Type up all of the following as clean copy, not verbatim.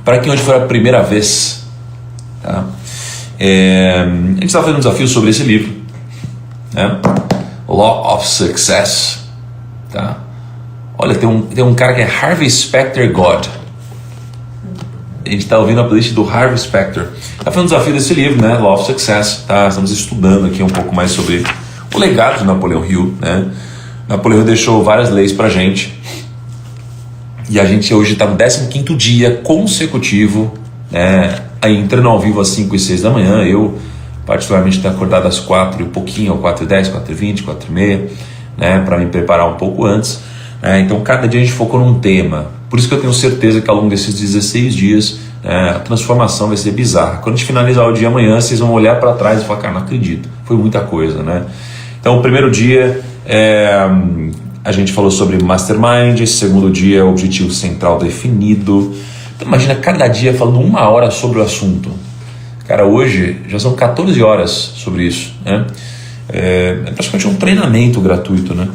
Para quem hoje foi a primeira vez, tá? A gente está fazendo um desafio sobre esse livro, né? Law of Success, tá? Olha, tem um cara que é Harvey Specter God. A gente está ouvindo a playlist do Harvey Specter. Está fazendo um desafio desse livro, né? Law of Success, tá? Estamos estudando aqui um pouco mais sobre o legado de Napoleão Hill, né? Napoleão deixou várias leis pra gente. E a gente hoje está no 15º dia consecutivo, né? Aí entrando ao vivo às 5 e 6 da manhã. Eu, particularmente, estou acordado às 4 e pouquinho, ou 4h10, 4h20, 4h30, né? Para me preparar um pouco antes. Então, cada dia a gente focou num tema. Por isso que eu tenho certeza que ao longo desses 16 dias, a transformação vai ser bizarra. Quando a gente finalizar o dia amanhã, vocês vão olhar para trás e falar, cara, não acredito. Foi muita coisa, né? Então, o primeiro dia... a gente falou sobre Mastermind, segundo dia o objetivo central definido. Então imagina cada dia falando 1 hora sobre o assunto. Cara, hoje já são 14 horas sobre isso, né? É praticamente um treinamento gratuito, né?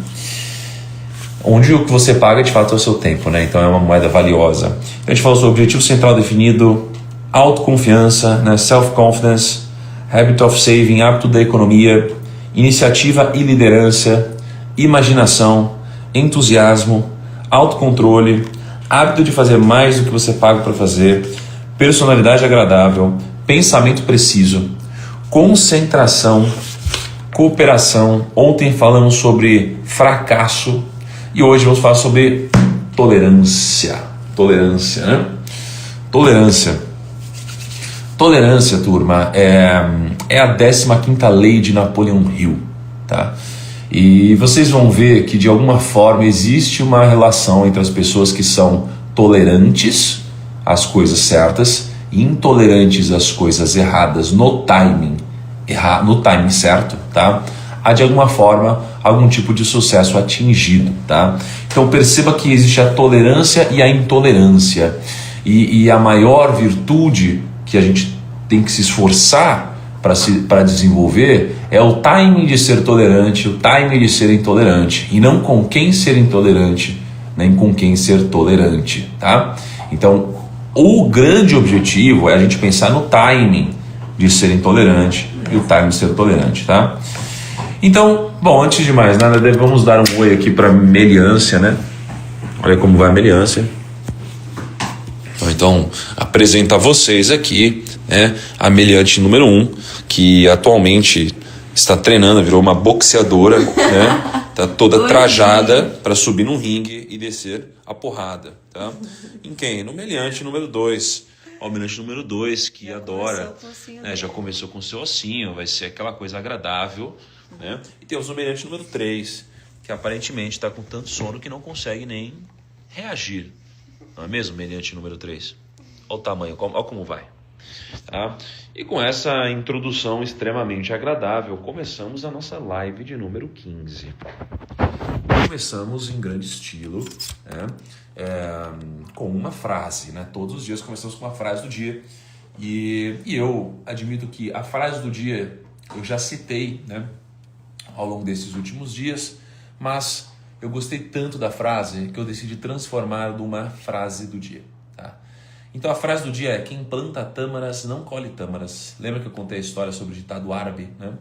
Onde o que você paga de fato é o seu tempo, né? Então é uma moeda valiosa. Então a gente falou sobre objetivo central definido, autoconfiança, né? Self-confidence, habit of saving, hábito da economia, iniciativa e liderança, imaginação, entusiasmo, autocontrole, hábito de fazer mais do que você paga para fazer, personalidade agradável, pensamento preciso, concentração, cooperação. Ontem falamos sobre fracasso e hoje vamos falar sobre tolerância. Tolerância, né? Tolerância, turma, é a 15ª lei de Napoleão Hill, tá? E vocês vão ver que de alguma forma existe uma relação entre as pessoas que são tolerantes às coisas certas e intolerantes às coisas erradas no timing certo, tá? Há de alguma forma algum tipo de sucesso atingido, tá? Então perceba que existe a tolerância e a intolerância, e a maior virtude que a gente tem que se esforçar para desenvolver é o timing de ser tolerante, o timing de ser intolerante, e não com quem ser intolerante, nem com quem ser tolerante, tá? Então, o grande objetivo é a gente pensar no timing de ser intolerante e o timing de ser tolerante, tá? Então, bom, antes de mais nada, vamos dar um oi aqui para Meliância, né? Olha como vai a Meliância. Então, apresento a vocês aqui, né, a meliante número 1, que atualmente está treinando, virou uma boxeadora, né? Tá toda trajada para subir num ringue e descer a porrada, tá? Em quem? No meliante número 2. Ó, o meliante número 2, que já adora, né? Já começou com o seu ossinho, vai ser aquela coisa agradável, né? E temos o meliante número 3, que aparentemente está com tanto sono que não consegue nem reagir. Não é mesmo, meliante número 3? Olha o tamanho, olha como vai. Tá? E com essa introdução extremamente agradável, começamos a nossa live de número 15. Começamos em grande estilo, né? Com uma frase, né? Todos os dias começamos com uma frase do dia. E eu admito que a frase do dia eu já citei, né, ao longo desses últimos dias, mas eu gostei tanto da frase que eu decidi transformar numa frase do dia. Tá? Então a frase do dia é: quem planta tâmaras não colhe tâmaras. Lembra que eu contei a história sobre o ditado árabe, né?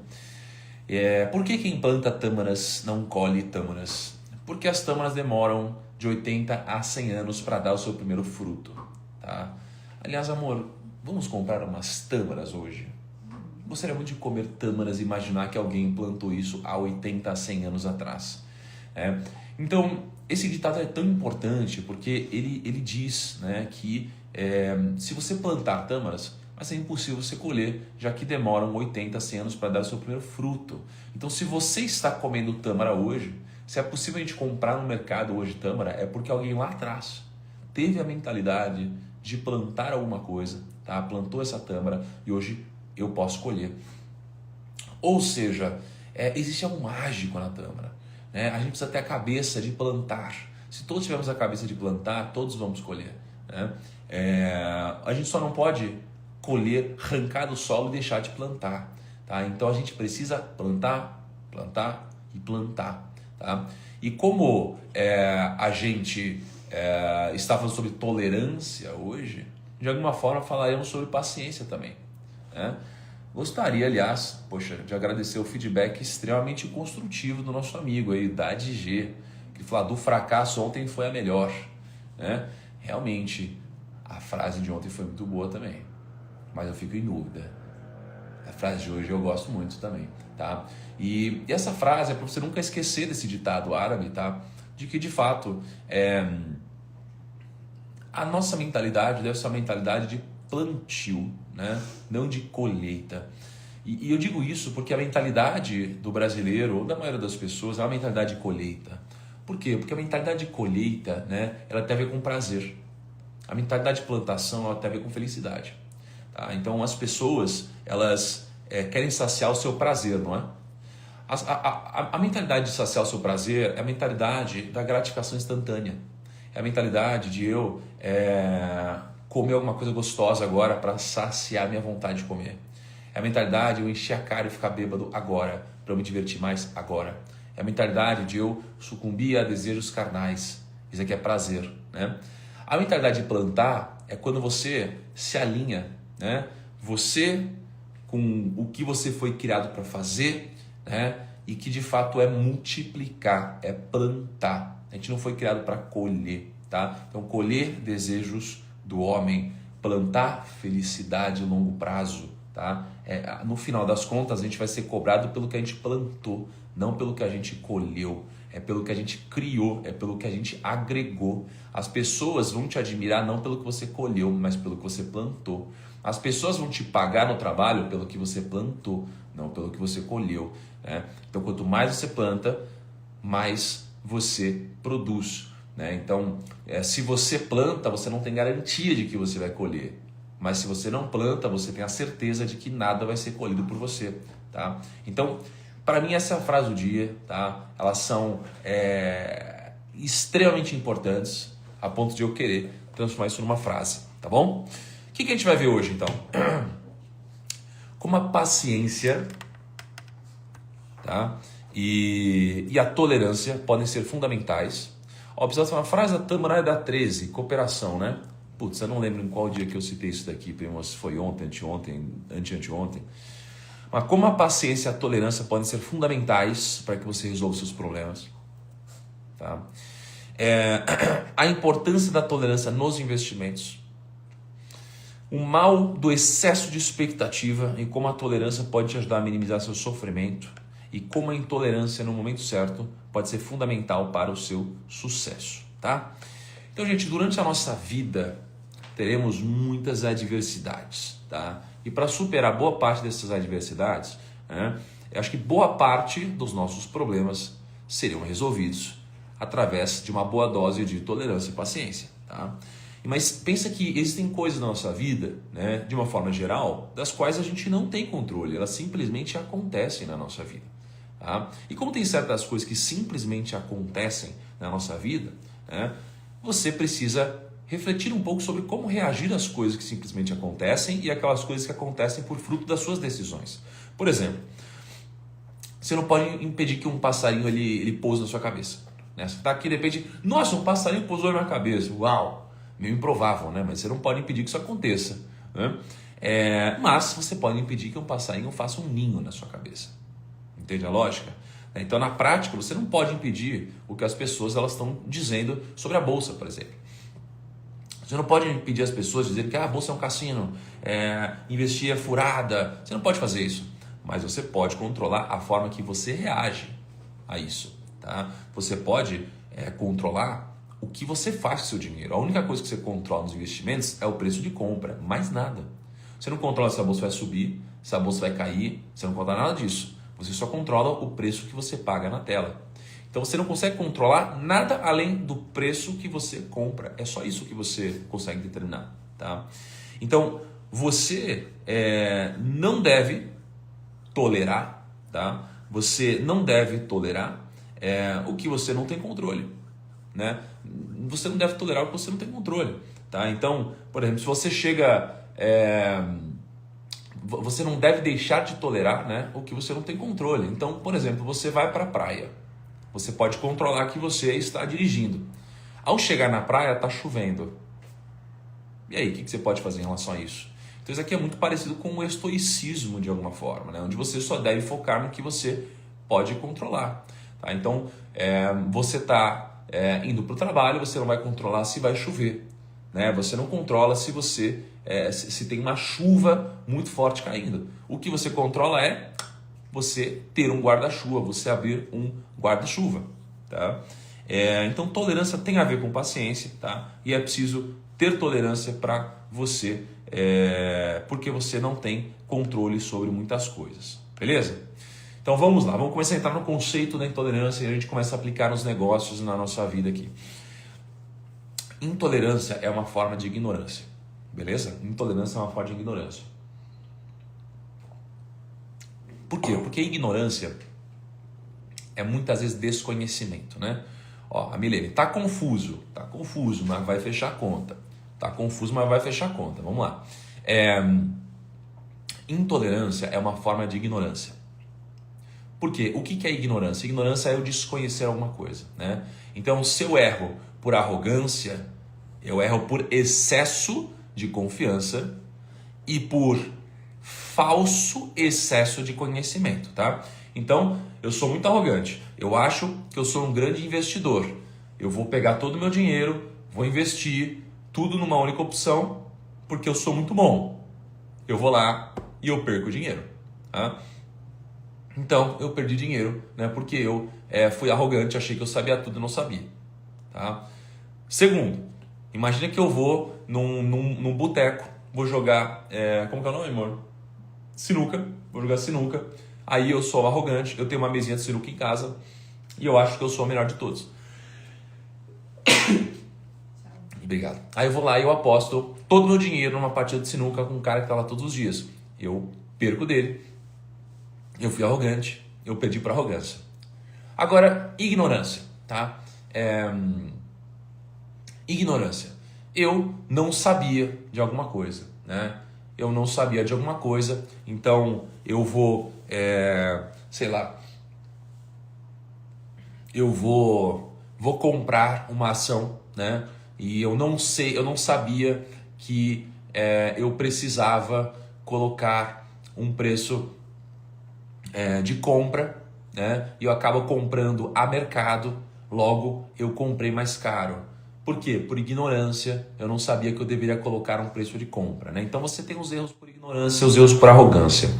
Por que quem planta tâmaras não colhe tâmaras? Porque as tâmaras demoram de 80 a 100 anos para dar o seu primeiro fruto. Tá? Aliás, amor, vamos comprar umas tâmaras hoje? Gostaria muito de comer tâmaras e imaginar que alguém plantou isso há 80 a 100 anos atrás. Então, esse ditado é tão importante porque ele diz, né, que se você plantar tâmaras, vai ser impossível você colher, já que demoram 80 a 100 anos para dar o seu primeiro fruto. Então, se você está comendo tâmara hoje, se é possível a gente comprar no mercado hoje tâmara, é porque alguém lá atrás teve a mentalidade de plantar alguma coisa, tá? Plantou essa tâmara e hoje eu posso colher. Ou seja, existe algo mágico na tâmara. A gente precisa ter a cabeça de plantar. Se todos tivermos a cabeça de plantar, todos vamos colher, né? A gente só não pode colher, arrancar do solo e deixar de plantar, tá? Então a gente precisa plantar, plantar e plantar, tá? E como a gente está falando sobre tolerância hoje, de alguma forma falaremos sobre paciência também, né? Gostaria, aliás, de agradecer o feedback extremamente construtivo do nosso amigo aí, da G, que falou: do fracasso ontem foi a melhor, né? Realmente, a frase de ontem foi muito boa também, mas eu fico em dúvida. A frase de hoje eu gosto muito também, tá? E essa frase é para você nunca esquecer desse ditado árabe, tá? De que, de fato, a nossa mentalidade deve ser uma mentalidade de plantio, né? Não de colheita. E eu digo isso porque a mentalidade do brasileiro, ou da maioria das pessoas, é uma mentalidade de colheita. Por quê? Porque a mentalidade de colheita, né, ela tem a ver com prazer. A mentalidade de plantação, ela tem a ver com felicidade. Tá? Então as pessoas, elas querem saciar o seu prazer, não é? A mentalidade de saciar o seu prazer é a mentalidade da gratificação instantânea. É a mentalidade de eu comer alguma coisa gostosa agora para saciar minha vontade de comer. É a mentalidade de eu encher a cara e ficar bêbado agora, para eu me divertir mais agora. É a mentalidade de eu sucumbir a desejos carnais. Isso aqui é prazer, né? A mentalidade de plantar é quando você se alinha, né? Você com o que você foi criado para fazer, né? E que de fato é multiplicar, é plantar. A gente não foi criado para colher, tá? Então, colher desejos do homem, plantar felicidade a longo prazo, tá? No final das contas, a gente vai ser cobrado pelo que a gente plantou, não pelo que a gente colheu. É pelo que a gente criou, é pelo que a gente agregou. As pessoas vão te admirar não pelo que você colheu, mas pelo que você plantou. As pessoas vão te pagar no trabalho pelo que você plantou, não pelo que você colheu, né? Então, quanto mais você planta, mais você produz, né? Então, se você planta, você não tem garantia de que você vai colher. Mas se você não planta, você tem a certeza de que nada vai ser colhido por você, tá? Então, para mim, essa é a frase do dia, tá? Elas são extremamente importantes a ponto de eu querer transformar isso numa frase, tá bom? O que a gente vai ver hoje, então? Como a paciência, tá? E a tolerância podem ser fundamentais. Ó, precisa uma frase da Tamara da 13, cooperação, né? Putz, eu não lembro em qual dia que eu citei isso daqui, se foi ontem, anteontem. Mas como a paciência e a tolerância podem ser fundamentais para que você resolva os seus problemas. Tá? A importância da tolerância nos investimentos. O mal do excesso de expectativa e como a tolerância pode te ajudar a minimizar seu sofrimento. E como a intolerância no momento certo pode ser fundamental para o seu sucesso. Tá? Então, gente, durante a nossa vida teremos muitas adversidades. Tá? E para superar boa parte dessas adversidades, eu acho que boa parte dos nossos problemas seriam resolvidos através de uma boa dose de tolerância e paciência. Tá? Mas pensa que existem coisas na nossa vida, né, de uma forma geral, das quais a gente não tem controle, elas simplesmente acontecem na nossa vida. Tá? E como tem certas coisas que simplesmente acontecem na nossa vida, né, você precisa refletir um pouco sobre como reagir às coisas que simplesmente acontecem e aquelas coisas que acontecem por fruto das suas decisões. Por exemplo, você não pode impedir que um passarinho ele pouse na sua cabeça. Né? Você está aqui e de repente, nossa, um passarinho pousou na minha cabeça. Uau! Meio improvável, né? Mas você não pode impedir que isso aconteça. Né? Mas você pode impedir que um passarinho faça um ninho na sua cabeça. Entende a lógica? Então, na prática, você não pode impedir o que as pessoas elas estão dizendo sobre a bolsa, por exemplo. Você não pode impedir as pessoas de dizerem que a bolsa é um cassino, investir é furada. Você não pode fazer isso. Mas você pode controlar a forma que você reage a isso. Tá? Você pode controlar o que você faz com o seu dinheiro. A única coisa que você controla nos investimentos é o preço de compra, mais nada. Você não controla se a bolsa vai subir, se a bolsa vai cair, você não controla nada disso. Você só controla o preço que você paga na tela. Então você não consegue controlar nada além do preço que você compra. É só isso que você consegue determinar. Tá? Então você não deve tolerar, tá? Você não deve tolerar o que você não tem controle. Né? Você não deve tolerar o que você não tem controle. Tá? Então, por exemplo, se você chega... você não deve deixar de tolerar, né, o que você não tem controle. Então, por exemplo, você vai para a praia. Você pode controlar que você está dirigindo. Ao chegar na praia, está chovendo. E aí, o que você pode fazer em relação a isso? Então isso aqui é muito parecido com o estoicismo de alguma forma, né? Onde você só deve focar no que você pode controlar. Tá? Então, você está indo para o trabalho, você não vai controlar se vai chover. Né? Você não controla se você se tem uma chuva muito forte caindo. O que você controla é você ter um guarda-chuva, você abrir um guarda-chuva. Tá? Então, tolerância tem a ver com paciência, tá? E é preciso ter tolerância para você, porque você não tem controle sobre muitas coisas. Beleza? Então vamos lá, vamos começar a entrar no conceito da intolerância e a gente começa a aplicar nos negócios e na nossa vida aqui. Intolerância é uma forma de ignorância, beleza? Intolerância é uma forma de ignorância. Por quê? Porque ignorância é muitas vezes desconhecimento, né? Ó, a Milene, tá confuso, mas vai fechar a conta. Tá confuso, mas vai fechar a conta. Vamos lá. Intolerância é uma forma de ignorância. Por quê? O que é ignorância? Ignorância é eu desconhecer alguma coisa, né? Então, se eu erro por arrogância, eu erro por excesso de confiança e por falso excesso de conhecimento, tá? Então, eu sou muito arrogante. Eu acho que eu sou um grande investidor. Eu vou pegar todo o meu dinheiro, vou investir tudo numa única opção, porque eu sou muito bom. Eu vou lá e eu perco dinheiro, tá? Então, eu perdi dinheiro, né? Porque eu fui arrogante, achei que eu sabia tudo e não sabia. Tá? Segundo, imagina que eu vou num boteco, vou jogar, como que é o nome, amor? Sinuca, vou jogar sinuca. Aí eu sou arrogante, eu tenho uma mesinha de sinuca em casa e eu acho que eu sou o melhor de todos. Obrigado. Aí eu vou lá e eu aposto todo o meu dinheiro numa partida de sinuca com um cara que tá lá todos os dias. Eu perco dele. Eu fui arrogante, eu perdi para arrogância. Agora, ignorância, tá? Ignorância. Eu não sabia de alguma coisa, né? Eu não sabia de alguma coisa, então eu vou, sei lá, eu vou comprar uma ação, né? E eu não sabia que eu precisava colocar um preço de compra, né? E eu acabo comprando a mercado, logo eu comprei mais caro. Por quê? Por ignorância, eu não sabia que eu deveria colocar um preço de compra, né? Então você tem os erros por ignorância e os erros por arrogância.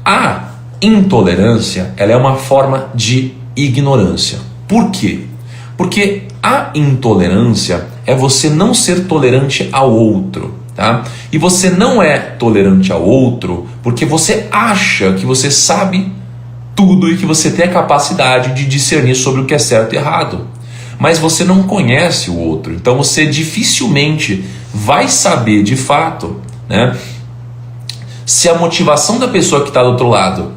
A intolerância, ela é uma forma de ignorância. Por quê? Porque a intolerância é você não ser tolerante ao outro. Tá? E você não é tolerante ao outro porque você acha que você sabe tudo e que você tem a capacidade de discernir sobre o que é certo e errado. Mas você não conhece o outro, então você dificilmente vai saber de fato, né, se a motivação da pessoa que está do outro lado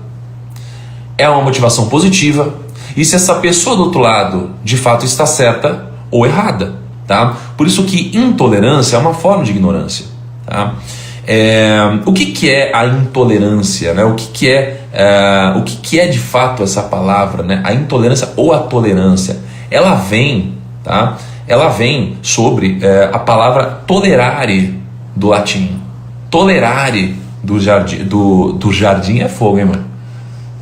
é uma motivação positiva e se essa pessoa do outro lado de fato está certa ou errada. Tá? Por isso que intolerância é uma forma de ignorância. Tá? O que é a intolerância? Né? O que é de fato essa palavra? Né? A intolerância ou a tolerância? Ela vem, tá? Ela vem sobre a palavra tolerare do latim. Tolerare do jardim é fogo, hein, mano?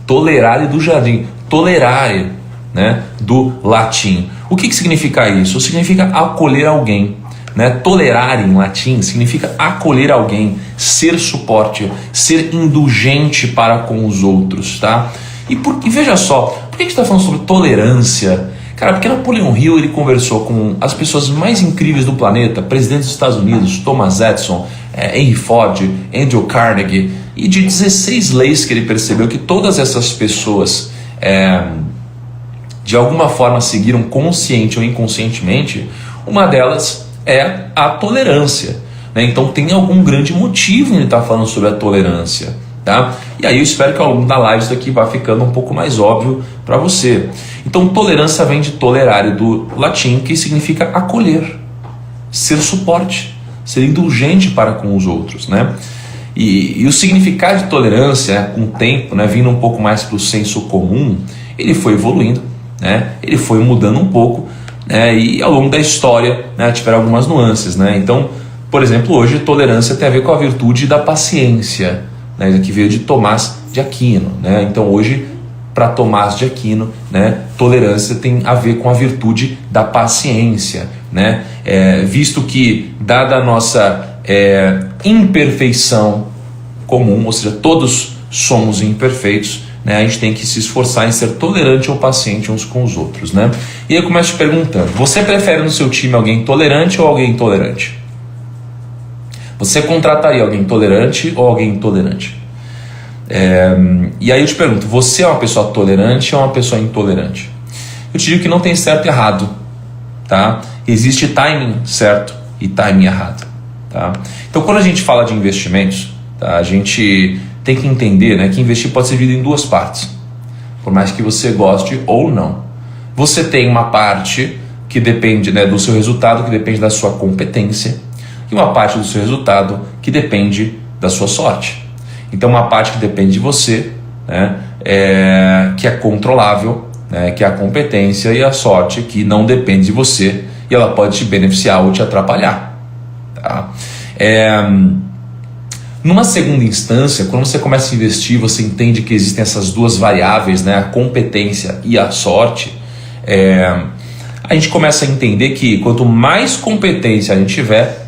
Tolerare do jardim. Tolerare, né, do latim. O que significa isso? Significa acolher alguém, né? Tolerar em latim significa acolher alguém, ser suporte, ser indulgente para com os outros, tá? E veja só, por que a gente está falando sobre tolerância? Cara, porque Napoleão Hill ele conversou com as pessoas mais incríveis do planeta, presidentes dos Estados Unidos, Thomas Edison, Henry Ford, Andrew Carnegie, e de 16 leis que ele percebeu que todas essas pessoas de alguma forma seguiram consciente ou inconscientemente, uma delas é a tolerância, né? Então tem algum grande motivo em ele estar falando sobre a tolerância, tá? E aí eu espero que ao longo da live isso daqui vá ficando um pouco mais óbvio para você. Então tolerância vem de tolerare do latim, que significa acolher, ser suporte, ser indulgente para com os outros, né? E o significado de tolerância, com o tempo, né, vindo um pouco mais para o senso comum, ele foi evoluindo, né? Ele foi mudando um pouco, né? E ao longo da história, né, tiveram algumas nuances, né? Então, Por exemplo, hoje tolerância tem a ver com a virtude da paciência, né? Isso aqui veio de Tomás de Aquino, né? Então hoje, para Tomás de Aquino, né, tolerância tem a ver com a virtude da paciência, né? Visto que, dada a nossa imperfeição comum, ou seja, todos somos imperfeitos, né, a gente tem que se esforçar em ser tolerante ou paciente uns com os outros, né? E aí eu começo te perguntando, você prefere no seu time alguém tolerante ou alguém intolerante? Você contrataria alguém tolerante ou alguém intolerante? E aí eu te pergunto, você é uma pessoa tolerante ou uma pessoa intolerante? Eu te digo que não tem certo e errado, tá? Existe timing certo e timing errado, tá? Então quando a gente fala de investimentos, tá, a gente tem que entender, né, que investir pode ser dividido em duas partes, por mais que você goste ou não. Você tem uma parte que depende, né, do seu resultado, que depende da sua competência, e uma parte do seu resultado que depende da sua sorte. Então uma parte que depende de você, né, que é controlável, né, que é a competência, e a sorte que não depende de você e ela pode te beneficiar ou te atrapalhar, tá? Numa segunda instância, quando você começa a investir, você entende que existem essas duas variáveis, né, a competência e a sorte. A gente começa a entender que quanto mais competência a gente tiver,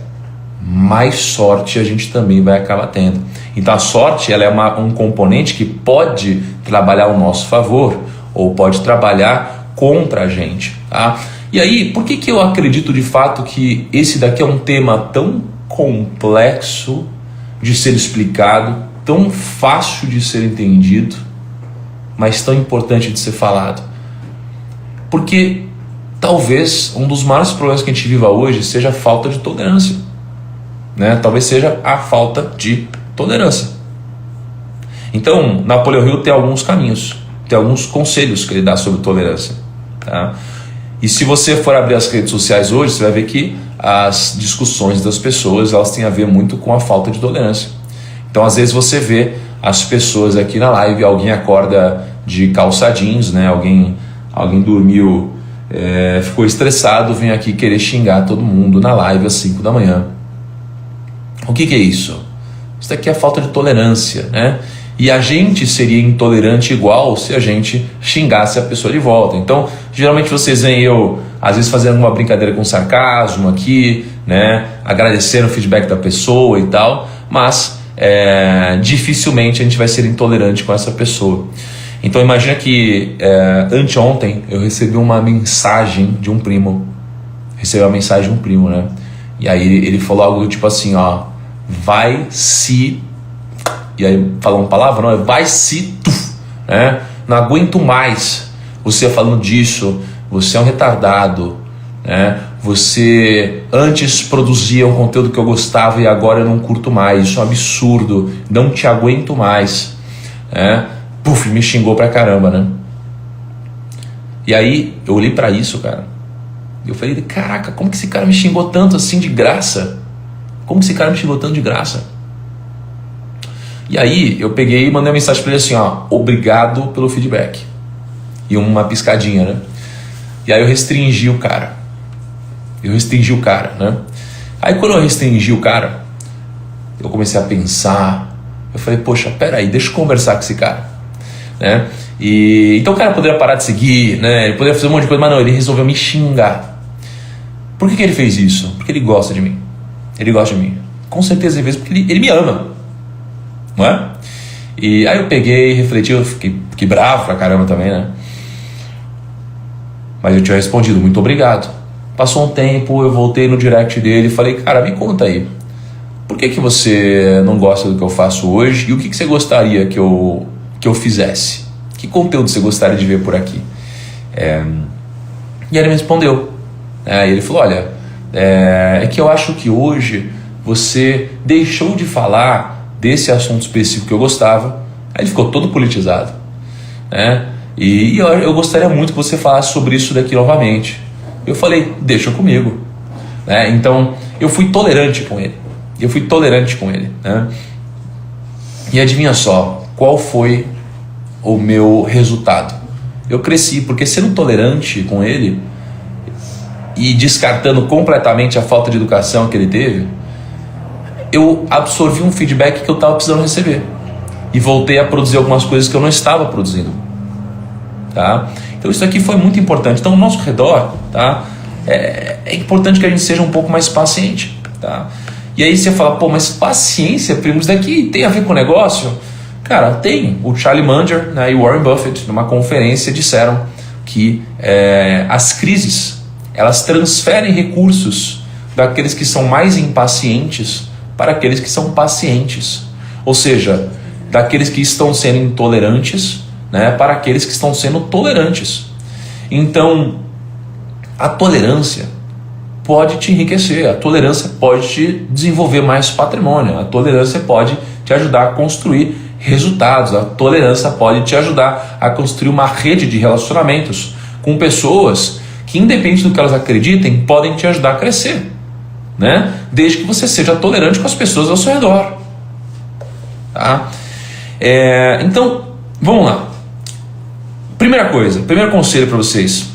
mais sorte a gente também vai acabar tendo. Então a sorte, ela é um componente que pode trabalhar ao nosso favor ou pode trabalhar contra a gente, tá? E aí, por que eu acredito de fato que esse daqui é um tema tão complexo de ser explicado, tão fácil de ser entendido, mas tão importante de ser falado? Porque talvez um dos maiores problemas que a gente viva hoje seja a falta de tolerância, né? Talvez seja a falta de tolerância. Então, Napoleão Hill tem alguns caminhos, tem alguns conselhos que ele dá sobre tolerância, tá? E se você for abrir as redes sociais hoje, você vai ver que as discussões das pessoas, elas têm a ver muito com a falta de tolerância. Então, às vezes você vê as pessoas aqui na live, alguém acorda de calça jeans, né? Alguém dormiu, ficou estressado, vem aqui querer xingar todo mundo na live às 5 da manhã. O que é isso? Isso daqui é falta de tolerância, né? E a gente seria intolerante igual se a gente xingasse a pessoa de volta. Então, geralmente vocês veem eu, às vezes, fazendo uma brincadeira com sarcasmo aqui, né? Agradecendo o feedback da pessoa e tal, mas dificilmente a gente vai ser intolerante com essa pessoa. Então, imagina que anteontem eu recebi uma mensagem de um primo. Né? E aí ele falou algo tipo assim, ó, vai se... E aí falou uma palavra, não, vai se tu, né? Não aguento mais você falando disso, você é um retardado, né? Você antes produzia um conteúdo que eu gostava e agora eu não curto mais, isso é um absurdo, não te aguento mais, né? Puf, me xingou pra caramba, né? E aí eu olhei pra isso, cara, e eu falei, caraca, como que esse cara me xingou tanto assim de graça? Como que esse cara me xingou tanto de graça? E aí eu peguei e mandei uma mensagem para ele assim, ó, obrigado pelo feedback. E uma piscadinha, né? E aí eu restringi o cara. né? Aí quando eu restringi o cara, eu comecei a pensar, eu falei, poxa, peraí, deixa eu conversar com esse cara, né? E então o cara poderia parar de seguir, né? Ele poderia fazer um monte de coisa, mas não, ele resolveu me xingar. Por que ele fez isso? Porque ele gosta de mim. Ele gosta de mim. Com certeza ele fez porque ele me ama. Não é? E aí eu peguei, refleti, eu fiquei bravo pra caramba também, né? Mas eu tinha respondido, muito obrigado. Passou um tempo, eu voltei no direct dele e falei, cara, me conta aí, por que você não gosta do que eu faço hoje e o que você gostaria que eu fizesse? Que conteúdo você gostaria de ver por aqui? E aí ele me respondeu. Ele falou, olha, é que eu acho que hoje você deixou de falar desse assunto específico que eu gostava. Aí ele ficou todo politizado, né? E eu gostaria muito que você falasse sobre isso daqui novamente. Eu falei, deixa comigo, né? Então eu fui tolerante com ele, né? E adivinha só, qual foi o meu resultado? Eu cresci, porque sendo tolerante com ele e descartando completamente a falta de educação que ele teve, eu absorvi um feedback que eu estava precisando receber e voltei a produzir algumas coisas que eu não estava produzindo, tá? Então isso aqui foi muito importante. Então ao nosso redor, tá? É importante que a gente seja um pouco mais paciente, tá? E aí você fala, pô, mas paciência, primo, isso daqui tem a ver com o negócio? Cara, tem. O Charlie Munger, né, e o Warren Buffett, numa conferência, disseram que as crises, elas transferem recursos daqueles que são mais impacientes para aqueles que são pacientes. Ou seja, daqueles que estão sendo intolerantes, né, para aqueles que estão sendo tolerantes. Então, a tolerância pode te enriquecer, a tolerância pode te desenvolver mais patrimônio, a tolerância pode te ajudar a construir resultados, a tolerância pode te ajudar a construir uma rede de relacionamentos com pessoas que, independente do que elas acreditem, podem te ajudar a crescer, né? Desde que você seja tolerante com as pessoas ao seu redor, tá? Então, vamos lá. Primeiro conselho para vocês: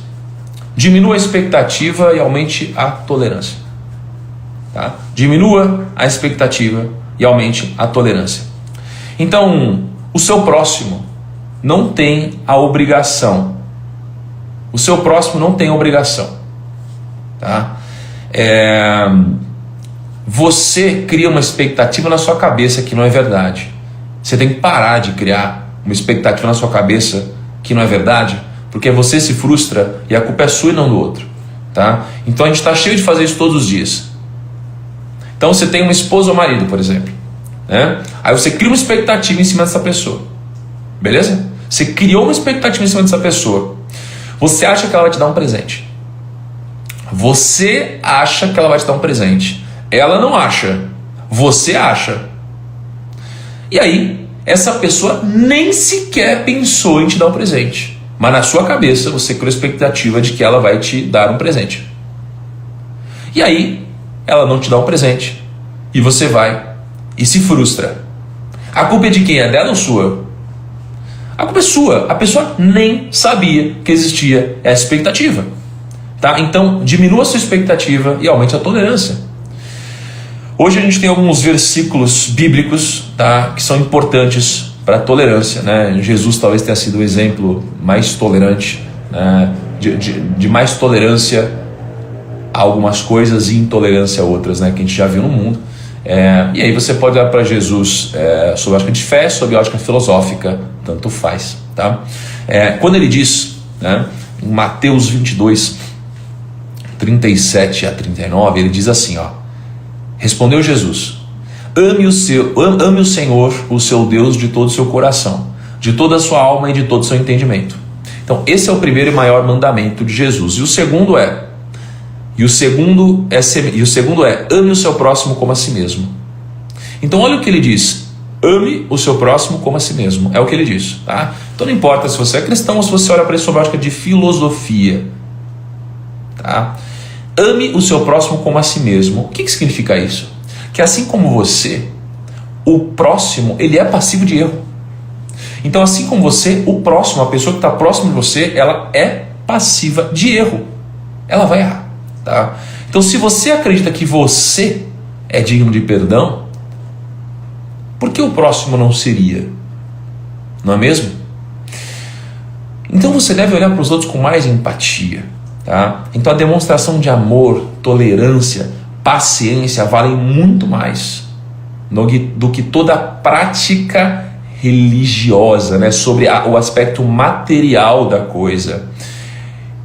diminua a expectativa e aumente a tolerância, tá? Diminua a expectativa e aumente a tolerância. Então, o seu próximo não tem a obrigação. O seu próximo não tem obrigação, tá? Você cria uma expectativa na sua cabeça que não é verdade. Você tem que parar de criar uma expectativa na sua cabeça que não é verdade, porque você se frustra e a culpa é sua e não do outro, tá? Então a gente está cheio de fazer isso todos os dias. Então você tem uma esposa ou marido, por exemplo, né? Aí você cria uma expectativa em cima dessa pessoa, beleza? Você criou uma expectativa em cima dessa pessoa. Você acha que ela vai te dar um presente. Você acha que ela vai te dar um presente. Ela não acha. Você acha. E aí, essa pessoa nem sequer pensou em te dar um presente. Mas na sua cabeça, você criou a expectativa de que ela vai te dar um presente. E aí, ela não te dá um presente. E você vai e se frustra. A culpa é de quem? É dela ou sua? A culpa é sua. A pessoa nem sabia que existia essa expectativa, tá? Então, diminua a sua expectativa e aumente a tolerância. Hoje a gente tem alguns versículos bíblicos, tá, que são importantes para a tolerância, né? Jesus talvez tenha sido o exemplo mais tolerante, né? de mais tolerância a algumas coisas e intolerância a outras, né? Que a gente já viu no mundo. E aí você pode olhar para Jesus sob a ótica de fé, sob a ótica filosófica, tanto faz, tá? Quando ele diz, né, em Mateus 22, 37 a 39, ele diz assim, ó: respondeu Jesus: ame o Senhor, o seu Deus, de todo o seu coração, de toda a sua alma e de todo o seu entendimento. Então esse é o primeiro e maior mandamento de Jesus. E o segundo é ame o seu próximo como a si mesmo. Então olha o que ele diz: ame o seu próximo como a si mesmo. É o que ele diz, tá? Então não importa se você é cristão ou se você olha para isso sob a ótica de filosofia, tá? Ame o seu próximo como a si mesmo. O que significa isso? Que assim como você, o próximo, ele é passivo de erro. Então assim como você, o próximo, a pessoa que está próxima de você, ela é passiva de erro. Ela vai errar, tá? Então se você acredita que você é digno de perdão, por que o próximo não seria? Não é mesmo? Então você deve olhar para os outros com mais empatia, tá? Então a demonstração de amor, tolerância, paciência valem muito mais do que toda a prática religiosa, né? Sobre o aspecto material da coisa.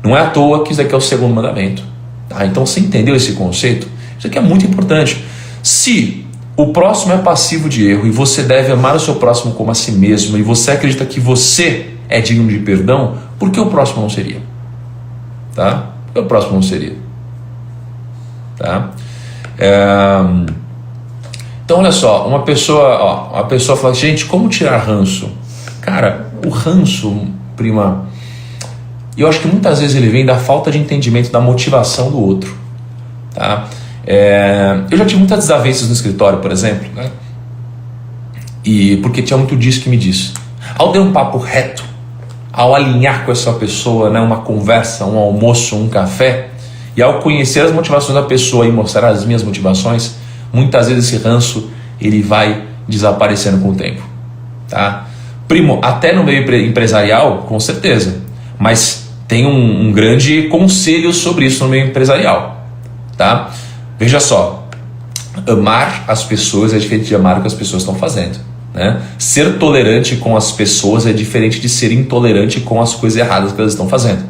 Não é à toa que isso aqui é o segundo mandamento, tá? Então você entendeu esse conceito? Isso aqui é muito importante. Se o próximo é passivo de erro e você deve amar o seu próximo como a si mesmo, e você acredita que você é digno de perdão, por que o próximo não seria? Tá? Por que o próximo não seria? Tá? Então olha só, uma pessoa fala: gente, como tirar ranço? Cara, o ranço, prima, eu acho que muitas vezes ele vem da falta de entendimento da motivação do outro, tá? Eu já tive muitas desavenças no escritório, por exemplo, né? E porque tinha muito disso que me disse. Ao ter um papo reto, ao alinhar com essa pessoa, né, uma conversa, um almoço, um café, e ao conhecer as motivações da pessoa e mostrar as minhas motivações, muitas vezes esse ranço ele vai desaparecendo com o tempo, tá? Primo, até no meio empresarial, com certeza, mas tem um grande conselho sobre isso no meio empresarial, tá? Veja só, amar as pessoas é diferente de amar o que as pessoas estão fazendo, né? Ser tolerante com as pessoas é diferente de ser intolerante com as coisas erradas que elas estão fazendo.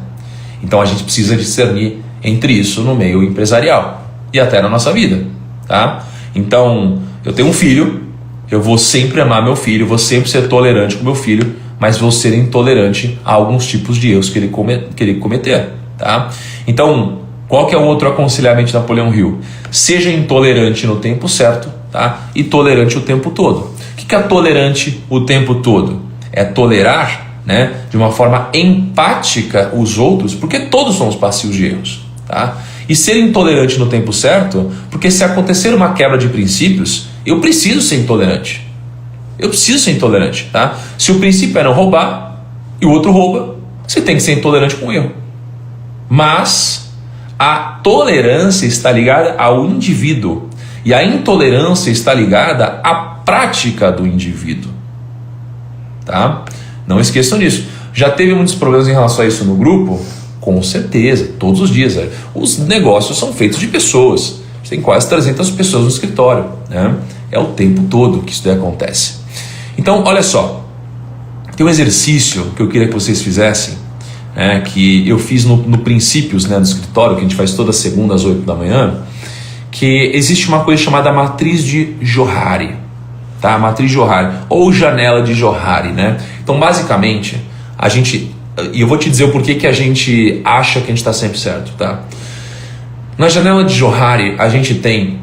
Então a gente precisa discernir entre isso no meio empresarial e até na nossa vida, tá? Então, eu tenho um filho, eu vou sempre amar meu filho, vou sempre ser tolerante com meu filho, mas vou ser intolerante a alguns tipos de erros que ele cometer, tá? Então, qual que é o outro aconselhamento de Napoleão Hill? Seja intolerante no tempo certo, tá? E tolerante o tempo todo. O que é tolerante o tempo todo? É tolerar, né, de uma forma empática os outros, porque todos somos passivos de erros, tá? E ser intolerante no tempo certo, porque se acontecer uma quebra de princípios, eu preciso ser intolerante. Eu preciso ser intolerante, tá? Se o princípio é não roubar e o outro rouba, você tem que ser intolerante com o erro. Mas a tolerância está ligada ao indivíduo e a intolerância está ligada à prática do indivíduo, tá? Não esqueçam disso. Já teve muitos problemas em relação a isso no grupo? Com certeza, todos os dias. Os negócios são feitos de pessoas. Tem quase 300 pessoas no escritório, né? É o tempo todo que isso daí acontece. Então, olha só. Tem um exercício que eu queria que vocês fizessem, né, que eu fiz no Princípios, né, do escritório, que a gente faz toda segunda às 8 da manhã, que existe uma coisa chamada matriz de Johari, tá? Matriz de Johari, ou janela de Johari, né? Então, basicamente, a gente... E eu vou te dizer o porquê que a gente acha que a gente está sempre certo, tá? Na janela de Johari, a gente tem...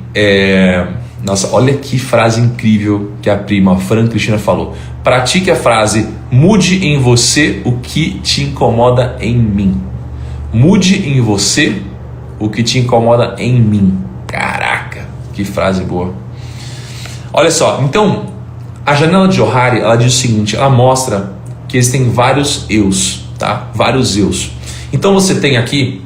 Nossa, olha que frase incrível que a prima Fran Cristina falou. Pratique a frase: mude em você o que te incomoda em mim. Mude em você o que te incomoda em mim. Caraca, que frase boa. Olha só, então, a janela de Johari, ela diz o seguinte, ela mostra que existem vários eus, tá? Vários eus. Então você tem aqui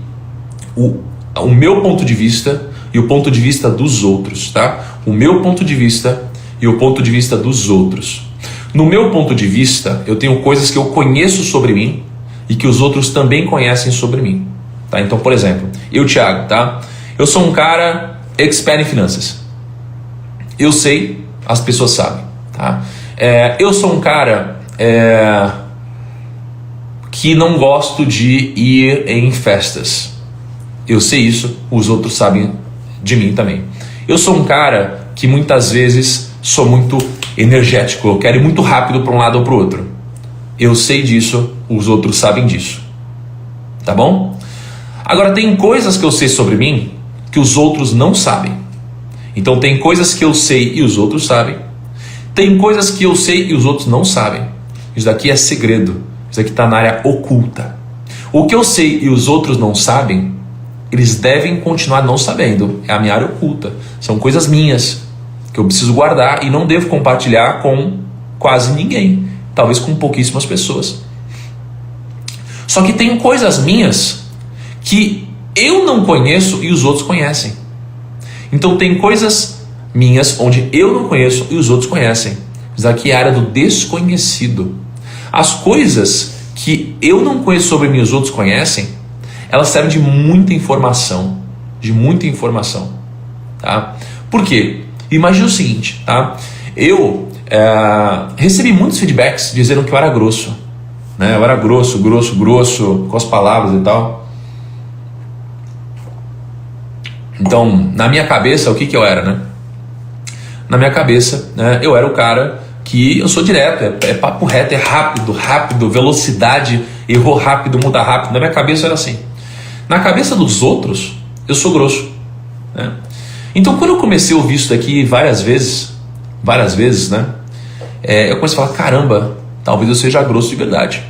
o meu ponto de vista e o ponto de vista dos outros, tá? O meu ponto de vista e o ponto de vista dos outros. No meu ponto de vista, eu tenho coisas que eu conheço sobre mim e que os outros também conhecem sobre mim, tá? Então, por exemplo, eu, Thiago, tá? Eu sou um cara expert em finanças. Eu sei, as pessoas sabem, tá? Eu sou um cara que não gosto de ir em festas. Eu sei isso, os outros sabem de mim também. Eu sou um cara que muitas vezes sou muito energético, eu quero ir muito rápido para um lado ou para o outro. Eu sei disso, os outros sabem disso. Tá bom? Agora, tem coisas que eu sei sobre mim que os outros não sabem. Então tem coisas que eu sei e os outros sabem. Tem coisas que eu sei e os outros não sabem. Isso daqui é segredo. Isso daqui está na área oculta. O que eu sei e os outros não sabem, eles devem continuar não sabendo. É a minha área oculta. São coisas minhas que eu preciso guardar e não devo compartilhar com quase ninguém. Talvez com pouquíssimas pessoas. Só que tem coisas minhas que eu não conheço e os outros conhecem. Então tem coisas minhas onde eu não conheço e os outros conhecem. Isso aqui é a área do desconhecido. As coisas que eu não conheço sobre mim e os outros conhecem, elas servem de muita informação. De muita informação. Tá? Por quê? Imagina o seguinte, tá? Eu recebi muitos feedbacks dizendo que eu era grosso. Né? Eu era grosso com as palavras e tal. Então, na minha cabeça, o que eu era, né? Na minha cabeça, né, eu era o cara que eu sou direto, é papo reto, é rápido, velocidade, errou rápido, muda rápido. Na minha cabeça era assim. Na cabeça dos outros, eu sou grosso. Né? Então, quando eu comecei a ouvir isso daqui várias vezes, né? Eu comecei a falar, caramba, talvez eu seja grosso de verdade.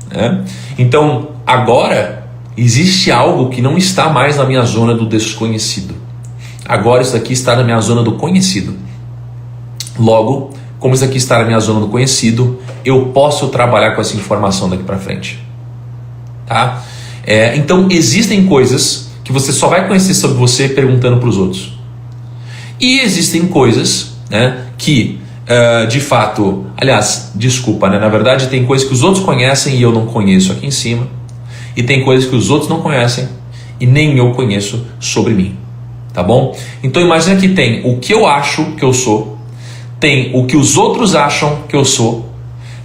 Né? Então, agora, existe algo que não está mais na minha zona do desconhecido. Agora isso aqui está na minha zona do conhecido. Logo, como isso aqui está na minha zona do conhecido, eu posso trabalhar com essa informação daqui para frente. Tá? Então, existem coisas que você só vai conhecer sobre você perguntando para os outros. E existem coisas, né, que de fato, aliás, desculpa, né, na verdade tem coisas que os outros conhecem e eu não conheço aqui em cima, e tem coisas que os outros não conhecem e nem eu conheço sobre mim, tá bom? Então imagina que tem o que eu acho que eu sou, tem o que os outros acham que eu sou,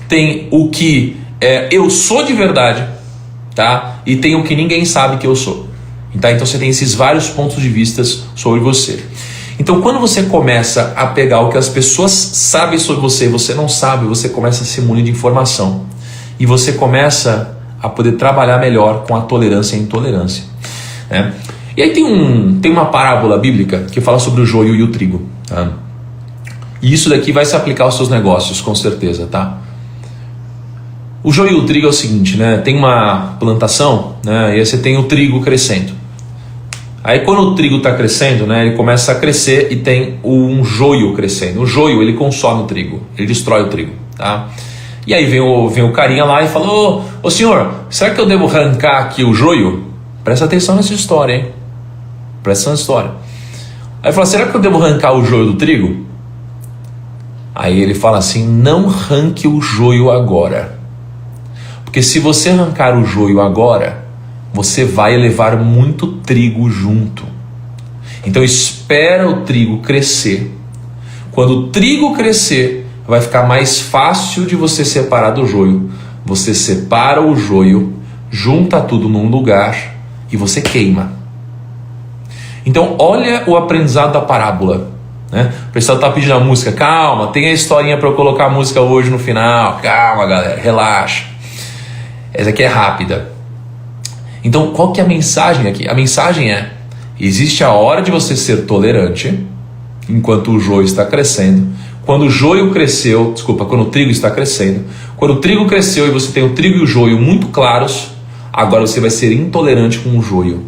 tem o que eu sou de verdade, tá? E tem o que ninguém sabe que eu sou. Então você tem esses vários pontos de vista sobre você. Então quando você começa a pegar o que as pessoas sabem sobre você e você não sabe, você começa a se munir de informação. E você começa a poder trabalhar melhor com a tolerância e a intolerância, né? E aí tem uma parábola bíblica que fala sobre o joio e o trigo, tá? E isso daqui vai se aplicar aos seus negócios, com certeza, tá? O joio e o trigo é o seguinte, né? Tem uma plantação, né? E aí você tem o trigo crescendo. Aí quando o trigo está crescendo, né? Ele começa a crescer e tem um joio crescendo. O joio, ele consome o trigo, ele destrói o trigo, tá? E aí vem o carinha lá e fala: ô senhor, será que eu devo arrancar aqui o joio? Presta atenção nessa história, hein? Presta atenção nessa história. Aí fala: será que eu devo arrancar o joio do trigo? Aí ele fala assim: não arranque o joio agora. Porque se você arrancar o joio agora, você vai levar muito trigo junto. Então espera o trigo crescer. Quando o trigo crescer, vai ficar mais fácil de você separar do joio. Você separa o joio, junta tudo num lugar e você queima. Então olha o aprendizado da parábola, né? O pessoal está pedindo a música. Calma, tem a historinha para eu colocar a música hoje no final. Calma, galera, relaxa. Essa aqui é rápida. Então, qual que é a mensagem aqui? A mensagem é: existe a hora de você ser tolerante, enquanto o joio está crescendo. Quando o joio cresceu, quando o trigo está crescendo. Quando o trigo cresceu e você tem o trigo e o joio muito claros, agora você vai ser intolerante com o joio.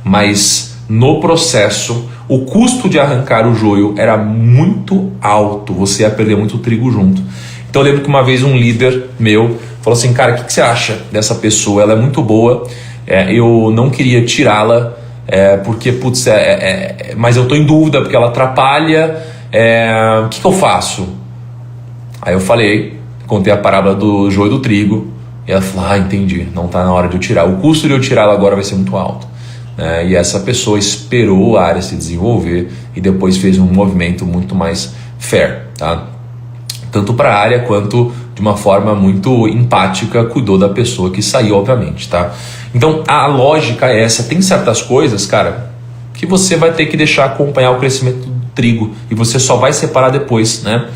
Mas no processo, o custo de arrancar o joio era muito alto. Você ia perder muito trigo junto. Então eu lembro que uma vez um líder meu falou assim: cara, o que você acha dessa pessoa? Ela é muito boa. Eu não queria tirá-la, porque, putz, mas eu estou em dúvida, porque ela atrapalha, o que eu faço? Aí eu contei a parábola do joio e do trigo, e ela falou: entendi, não está na hora de eu tirar, o custo de eu tirá-la agora vai ser muito alto. E essa pessoa esperou a área se desenvolver e depois fez um movimento muito mais fair, tá? Tanto para a área quanto de uma forma muito empática, cuidou da pessoa que saiu, obviamente, tá? Então a lógica é essa. Tem certas coisas, cara, que você vai ter que deixar acompanhar o crescimento do trigo e você só vai separar depois, né?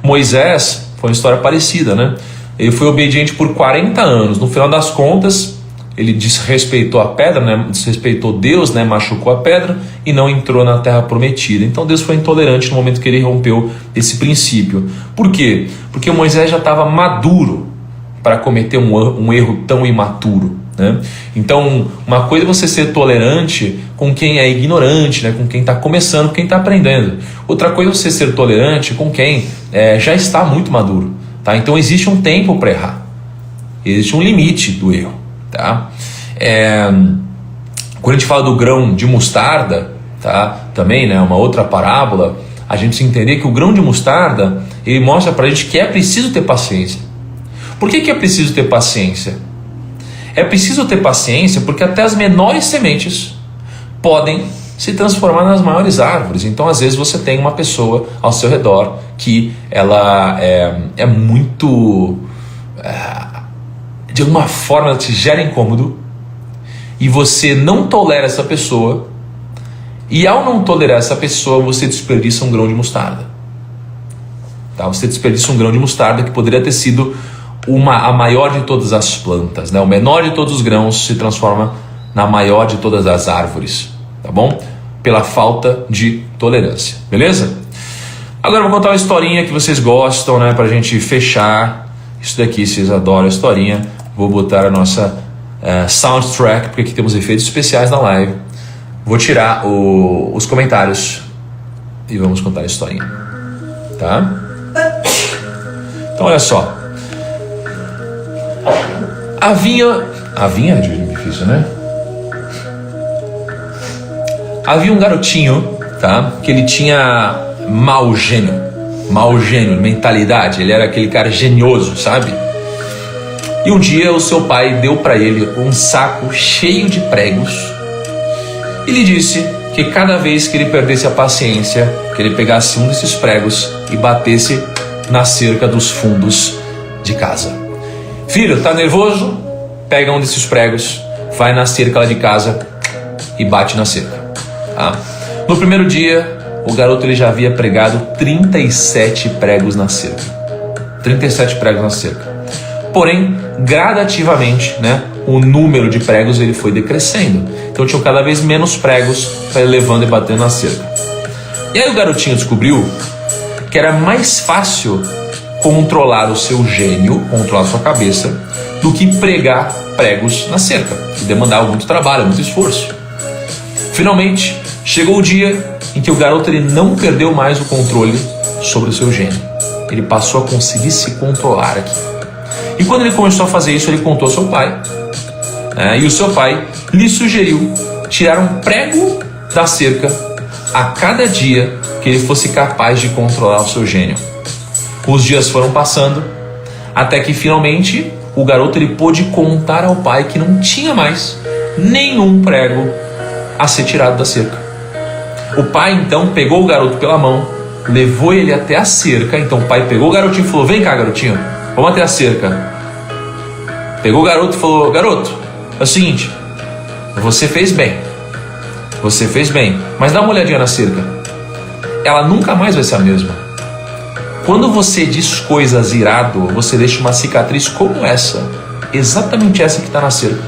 Moisés foi uma história parecida, né? Ele foi obediente por 40 anos. No final das contas, ele desrespeitou a pedra, né? Desrespeitou Deus, né? Machucou a pedra e não entrou na terra prometida. Então Deus foi intolerante no momento que ele rompeu esse princípio. Por quê? Porque Moisés já estava maduro para cometer um erro tão imaturo, né? Então uma coisa é você ser tolerante com quem é ignorante, né? Com quem está começando, com quem está aprendendo. Outra coisa é você ser tolerante com quem já está muito maduro, tá? Então existe um tempo para errar, existe um limite do erro, tá? Quando a gente fala do grão de mostarda, tá? Também, né, uma outra parábola, a gente precisa entender que o grão de mostarda, ele mostra para a gente que é preciso ter paciência. Por que é preciso ter paciência? É preciso ter paciência porque até as menores sementes podem se transformar nas maiores árvores. Então às vezes você tem uma pessoa ao seu redor que ela é muito... de alguma forma ela te gera incômodo e você não tolera essa pessoa, e ao não tolerar essa pessoa você desperdiça um grão de mostarda, tá? Você desperdiça um grão de mostarda que poderia ter sido a maior de todas as plantas, né? O menor de todos os grãos se transforma na maior de todas as árvores, tá bom? Pela falta de tolerância, beleza? Agora eu vou contar uma historinha que vocês gostam, né? Pra gente fechar isso daqui. Vocês adoram a historinha. Vou botar a nossa soundtrack, porque aqui temos efeitos especiais na live. Vou tirar os comentários e vamos contar a historinha, tá? Então olha só. Havia é difícil, né? Havia um garotinho, tá? tá? Que ele tinha mau gênio, mentalidade. Ele era aquele cara genioso, sabe? E um dia o seu pai deu para ele um saco cheio de pregos e lhe disse que cada vez que ele perdesse a paciência, que ele pegasse um desses pregos e batesse na cerca dos fundos de casa. Filho, tá nervoso? Pega um desses pregos, vai na cerca lá de casa e bate na cerca. Tá? No primeiro dia, o garoto ele já havia pregado 37 pregos na cerca. 37 pregos na cerca. Porém, gradativamente, né, o número de pregos ele foi decrescendo. Então tinham cada vez menos pregos para ele levando e batendo na cerca. E aí o garotinho descobriu que era mais fácil controlar o seu gênio, controlar a sua cabeça, do que pregar pregos na cerca, que demandava muito trabalho, muito esforço. Finalmente, chegou o dia em que o garoto ele não perdeu mais o controle sobre o seu gênio. Ele passou a conseguir se controlar aqui. E quando ele começou a fazer isso, ele contou ao seu pai. E o seu pai lhe sugeriu tirar um prego da cerca a cada dia que ele fosse capaz de controlar o seu gênio. Os dias foram passando, até que finalmente o garoto ele pôde contar ao pai que não tinha mais nenhum prego a ser tirado da cerca. O pai então pegou o garoto pela mão, levou ele até a cerca. Então o pai pegou o garotinho e falou: vem cá, garotinho, vamos até a cerca. Pegou o garoto e falou: garoto, é o seguinte, você fez bem, mas dá uma olhadinha na cerca. Ela nunca mais vai ser a mesma. Quando você diz coisas irado, você deixa uma cicatriz como essa, exatamente essa que está na cerca.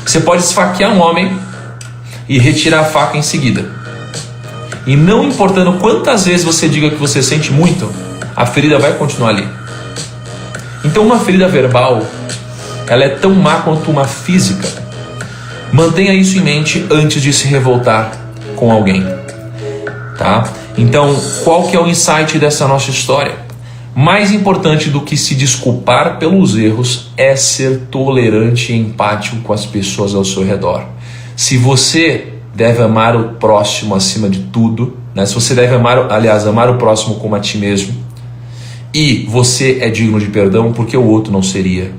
Você pode esfaquear um homem e retirar a faca em seguida. E não importando quantas vezes você diga que você sente muito, a ferida vai continuar ali. Então uma ferida verbal, ela é tão má quanto uma física. Mantenha isso em mente antes de se revoltar com alguém, tá? Então, qual que é o insight dessa nossa história? Mais importante do que se desculpar pelos erros é ser tolerante e empático com as pessoas ao seu redor. Se você deve amar o próximo acima de tudo, né? Se você deve amar o próximo como a ti mesmo, e você é digno de perdão, porque o outro não seria.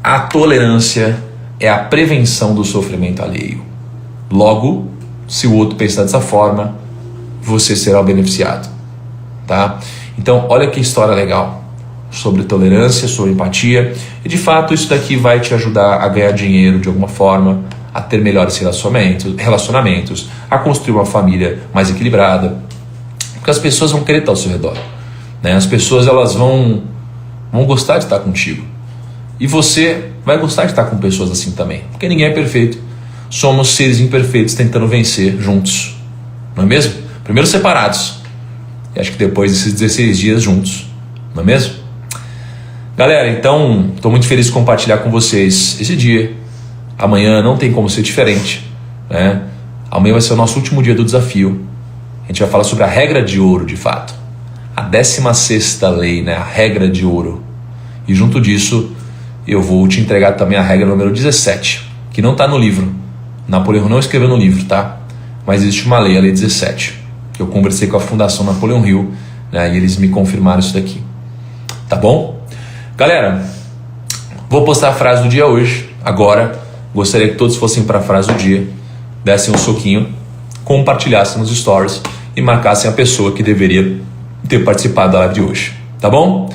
A tolerância é a prevenção do sofrimento alheio. Logo, se o outro pensar dessa forma, você será o beneficiado, tá? Então, olha que história legal sobre tolerância, sobre empatia. E de fato, isso daqui vai te ajudar a ganhar dinheiro de alguma forma, a ter melhores relacionamentos, a construir uma família mais equilibrada. Porque as pessoas vão querer estar ao seu redor, né? As pessoas elas vão gostar de estar contigo. E você vai gostar de estar com pessoas assim também. Porque ninguém é perfeito. Somos seres imperfeitos tentando vencer juntos. Não é mesmo? Primeiro separados. E acho que depois desses 16 dias juntos. Não é mesmo? Galera, então, estou muito feliz de compartilhar com vocês esse dia. Amanhã não tem como ser diferente, né? Amanhã vai ser o nosso último dia do desafio. A gente vai falar sobre a regra de ouro, de fato. A 16ª lei, né? A regra de ouro. E junto disso, eu vou te entregar também a regra número 17, que não está no livro. Napoleão não escreveu no livro, tá? Mas existe uma lei, a lei 17. Eu conversei com a Fundação Napoleão Hill, né? E eles me confirmaram isso daqui. Tá bom? Galera, vou postar a frase do dia hoje. Agora, gostaria que todos fossem para a frase do dia, dessem um soquinho, compartilhassem nos stories e marcassem a pessoa que deveria ter participado da live de hoje. Tá bom?